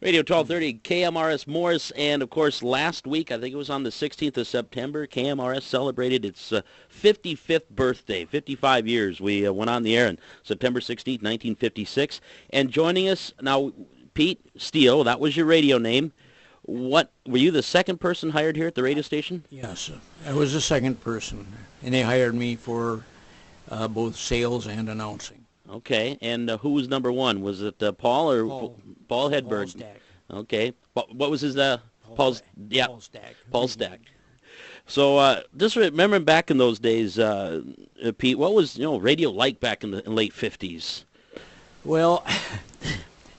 Radio 1230, KMRS Morris, and of course last week, I think it was on the 16th of September, KMRS celebrated its 55th birthday, 55 years. We went on the air on September 16th, 1956, and joining us now, Pete Steele, that was your radio name. What, were you the second person hired here at the radio station? Yes, I was the second person, and they hired me for both sales and announcing. Okay, and who was number one? Was it Paul or Paul Hedberg? Paul Stack. Okay, what was his Paul's? Yeah, Paul Stack. Paul Stack. So just remembering back in those days, Pete, what was radio like back in the late '50s? Well,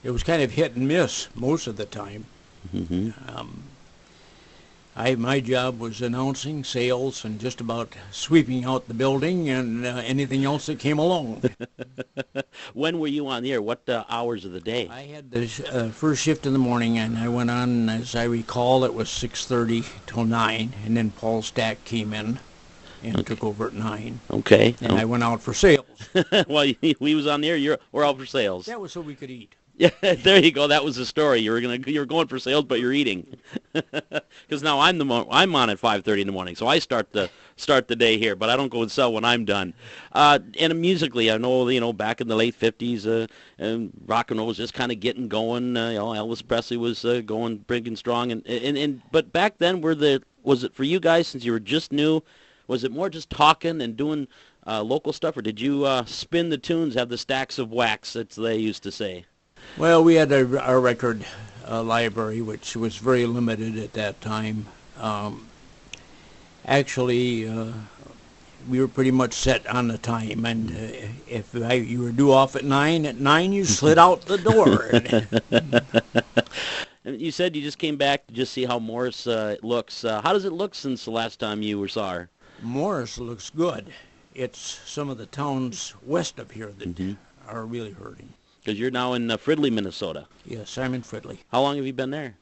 it was kind of hit and miss most of the time. Mm-hmm. My job was announcing, sales, and just about sweeping out the building and anything else that came along. When were you on the air? What hours of the day? I had the first shift in the morning, and I went on, as I recall, it was 6:30 till 9, and then Paul Stack came in and took over at 9. Okay. And I went out for sales. Well, we was on the air. We're out for sales. That was so we could eat. Yeah, there you go. That was the story. You were going for sales, but you're eating. Because now I'm on at 5:30 in the morning, so I start the day here. But I don't go and sell when I'm done. And musically, I know back in the late '50s, and rock and roll was just kind of getting going. Elvis Presley was going big and strong, and but back then was it for you guys, since you were just new? Was it more just talking and doing local stuff, or did you spin the tunes, have the stacks of wax, as they used to say? Well, we had our record library, which was very limited at that time. Actually, we were pretty much set on the time, and if you were due off at 9, you slid out the door. And you said you just came back to just see how Morris looks. How does it look since the last time you saw her? Morris looks good. It's some of the towns west of here that are really hurting. Because you're now in Fridley, Minnesota. Yes, I'm in Fridley. How long have you been there?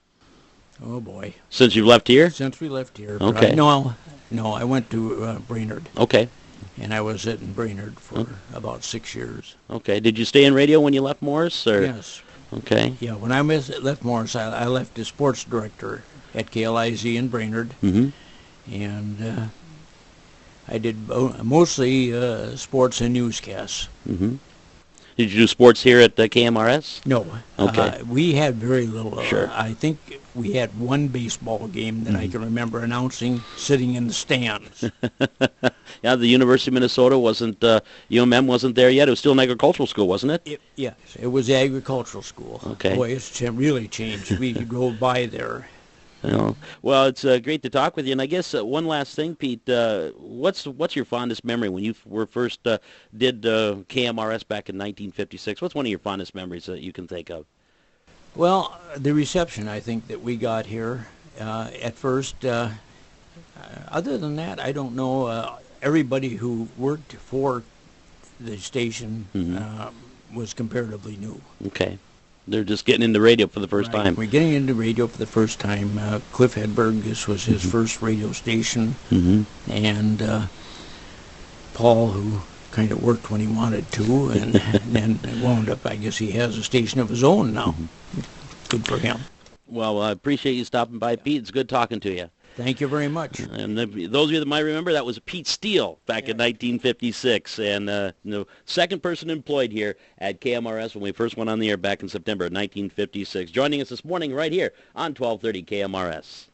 Oh, boy. Since you've left here? Since we left here. Okay. No, I went to Brainerd. Okay. And I was in Brainerd for about 6 years. Okay. Did you stay in radio when you left Morris? Or? Yes. Okay. Yeah, when I left Morris, I left as sports director at KLIZ in Brainerd. Mm-hmm. And I did mostly sports and newscasts. Mm-hmm. Did you do sports here at KMRS? No. Okay. We had very little. Sure. I think we had one baseball game that I can remember announcing sitting in the stands. Yeah, the University of Minnesota wasn't, UMM wasn't there yet. It was still an agricultural school, wasn't it? Yes, it was the agricultural school. Okay. Boy, it's really changed. We drove by there. Well, it's great to talk with you. And I guess one last thing, Pete, what's your fondest memory when you were first did KMRS back in 1956? What's one of your fondest memories that you can think of? Well, the reception, I think, that we got here at first. Other than that, I don't know. Everybody who worked for the station was comparatively new. Okay. They're just getting into radio for the first time. We're getting into radio for the first time. Cliff Hedberg, this was his first radio station. And Paul, who kind of worked when he wanted to, and then wound up, I guess he has a station of his own now. Good for him. Well, I appreciate you stopping by, Pete. It's good talking to you. Thank you very much. And those of you that might remember, that was Pete Steele back in 1956, and the second person employed here at KMRS when we first went on the air back in September of 1956. Joining us this morning right here on 1230 KMRS.